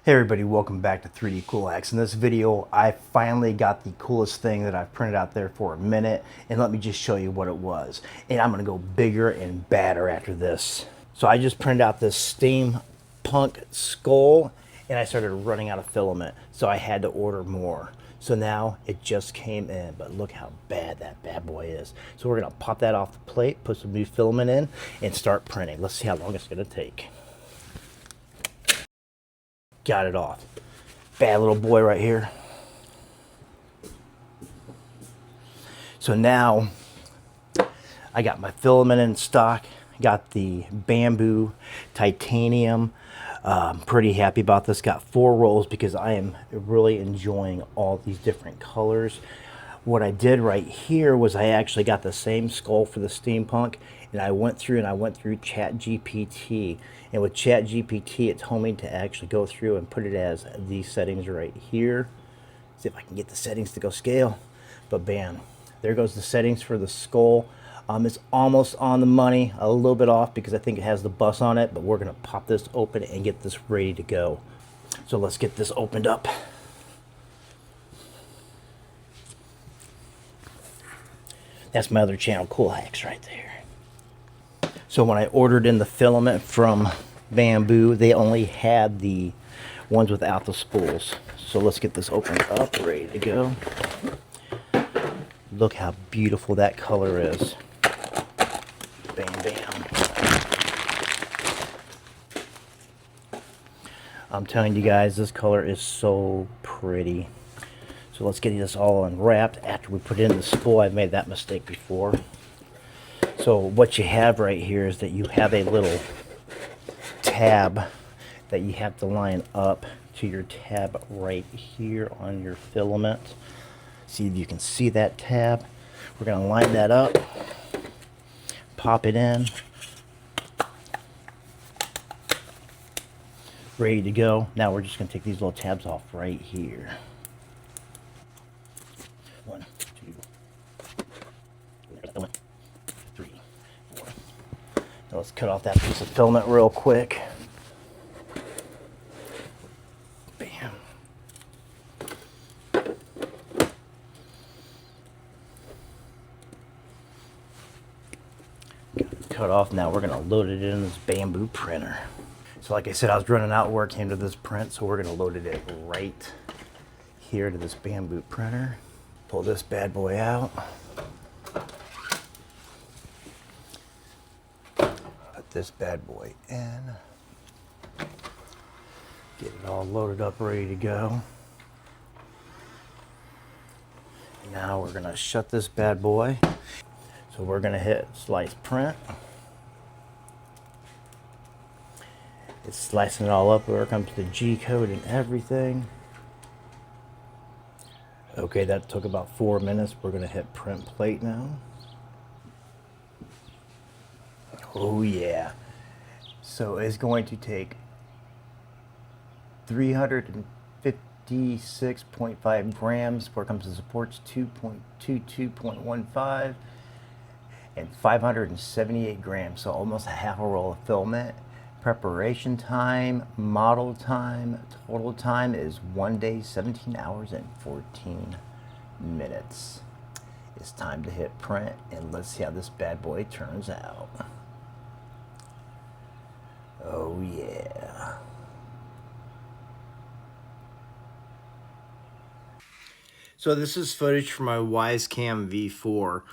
Hey everybody, welcome back to 3D Kool Hacks. In this video, I finally got the coolest thing that I've printed out there for a minute, and let me just show you what it was. And I'm gonna go bigger and badder after this. So I just printed out this steampunk skull, and I started running out of filament, so I had to order more. So now it just came in, but look how bad that bad boy is. So we're gonna pop that off the plate, put some new filament in, and start printing. Let's see how long it's gonna take. Got it off. Bad little boy right here. So now I got my filament in stock. Got the Bambu titanium. Pretty happy about this. Got 4 rolls because I am really enjoying all these different colors. What I did right here was I actually got the same skull for the steampunk, and I went through ChatGPT, and with ChatGPT it told me to actually go through and put it as these settings right here. See if I can get the settings to go scale. But bam, there goes the settings for the skull. It's almost on the money, a little bit off because I think it has the bus on it, but we're gonna pop this open and get this ready to go. So let's get this opened up. That's my other channel, Kool Hacks, right there. So when I ordered in the filament from Bambu, they only had the ones without the spools. So let's get this opened up, ready to go. Look how beautiful that color is. Bam, bam. I'm telling you guys, this color is so pretty. So let's get this all unwrapped after we put in the spool. I've made that mistake before. So what you have right here is that you have a little tab that you have to line up to your tab right here on your filament. See if you can see that tab. We're going to line that up, pop it in, ready to go. Now we're just going to take these little tabs off right here. 1, 2, 3, 4. Now let's cut off that piece of filament real quick. Bam. Cut off. Now we're going to load it in this Bambu printer. So like I said, I was running out where it came to this print, so we're going to load it right here to this Bambu printer. Pull this bad boy out. Put this bad boy in. Get it all loaded up, ready to go. Now we're gonna shut this bad boy. So we're gonna hit slice print. It's slicing it all up. Where it comes to the G code and everything. Okay, that took about 4 minutes. We're gonna hit print plate now. Oh yeah. So it's going to take 356.5 grams. Where it comes to supports 2.22.15 and 578 grams. So almost a half a roll of filament. Preparation time, model time, total time is 1 day, 17 hours, and 14 minutes. It's time to hit print, and let's see how this bad boy turns out. Oh yeah. So this is footage from my Wyze Cam V4,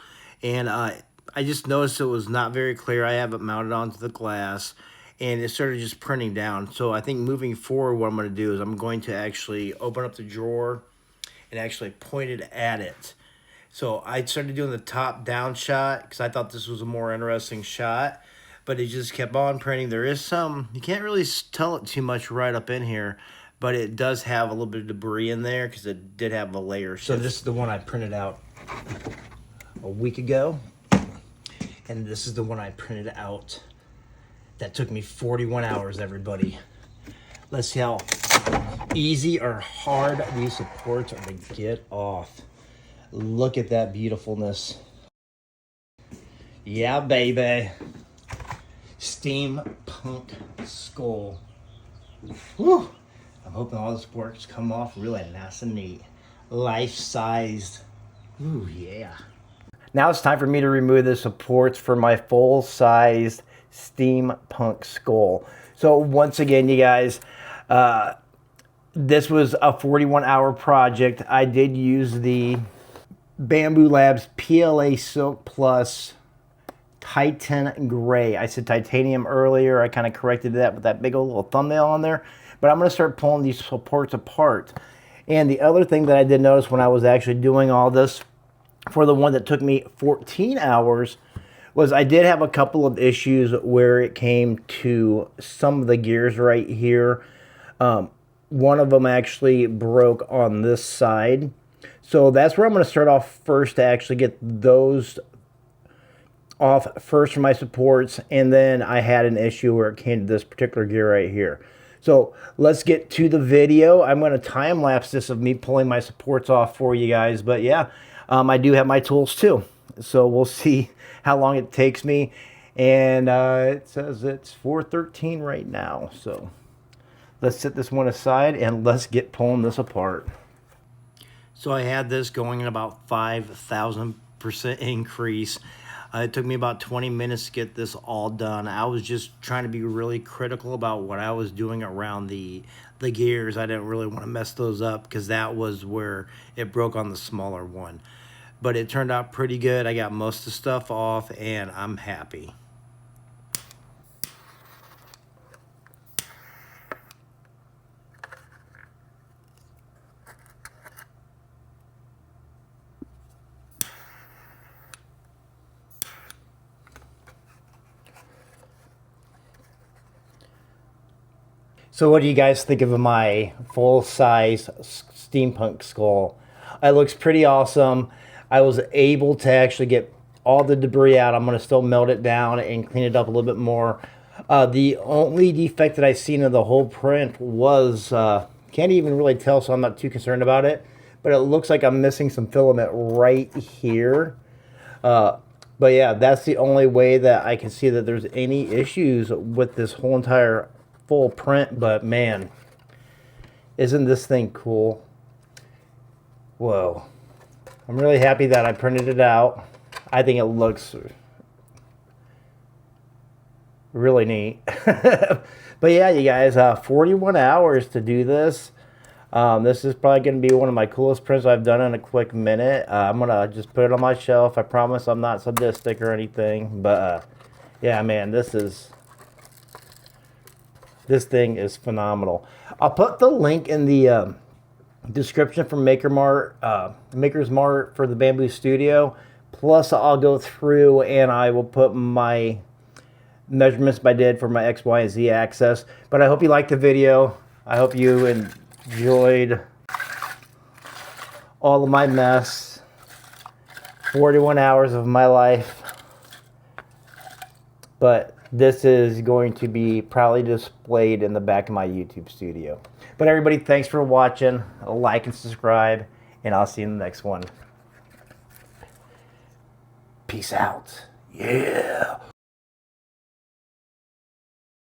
and I just noticed it was not very clear. I have it mounted onto the glass, and it started just printing down. So I think moving forward, what I'm going to do is I'm going to actually open up the drawer and actually point it at it. So I started doing the top down shot because I thought this was a more interesting shot, but it just kept on printing. There is some, you can't really tell it too much right up in here, but it does have a little bit of debris in there because it did have a layer shift. So this is the one I printed out a week ago, and this is the one I printed out that took me 41 hours, everybody. Let's see how easy or hard these supports are to get off. Look at that beautifulness. Yeah, baby. Steampunk skull. Whew. I'm hoping all this works come off really nice and neat. Life-sized. Ooh, yeah. Now it's time for me to remove the supports for my full-sized Steampunk skull. So once again, you guys, this was a 41-hour project. I did use the Bambu Labs PLA Silk Plus Titan Gray. I said titanium earlier. I kind of corrected that with that big old little thumbnail on there. But I'm going to start pulling these supports apart. And the other thing that I did notice when I was actually doing all this, for the one that took me 14 hours, was I did have a couple of issues where it came to some of the gears right here. One of them actually broke on this side. So that's where I'm going to start off first to actually get those off first for my supports. And then I had an issue where it came to this particular gear right here. So let's get to the video. I'm going to time lapse this of me pulling my supports off for you guys. But yeah, I do have my tools too. So we'll see how long it takes me. And it says it's 4:13 right now. So let's set this one aside and let's get pulling this apart. So I had this going at about 5,000% increase. It took me about 20 minutes to get this all done. I was just trying to be really critical about what I was doing around the gears. I didn't really want to mess those up because that was where it broke on the smaller one. But it turned out pretty good. I got most of the stuff off and I'm happy. So what do you guys think of my full-size Steampunk skull? It looks pretty awesome. I was able to actually get all the debris out. I'm going to still melt it down and clean it up a little bit more. The only defect that I've seen in the whole print was, can't even really tell, so I'm not too concerned about it. But it looks like I'm missing some filament right here. But yeah, that's the only way that I can see that there's any issues with this whole entire full print. But man, isn't this thing cool? Whoa. I'm really happy that I printed it out. I think it looks really neat. But yeah, you guys, 41 hours to do this. This is probably going to be one of my coolest prints I've done in a quick minute. I'm going to just put it on my shelf. I promise I'm not sadistic or anything. But yeah, man, this thing is phenomenal. I'll put the link in the description for Maker's Mart for the Bambu Studio. Plus, I'll go through and I will put my measurements I did for my X, Y, and Z axis. But I hope you liked the video. I hope you enjoyed all of my mess. 41 hours of my life. But this is going to be proudly displayed in the back of my YouTube studio. But everybody, thanks for watching. Like and subscribe, and I'll see you in the next one. Peace out. Yeah.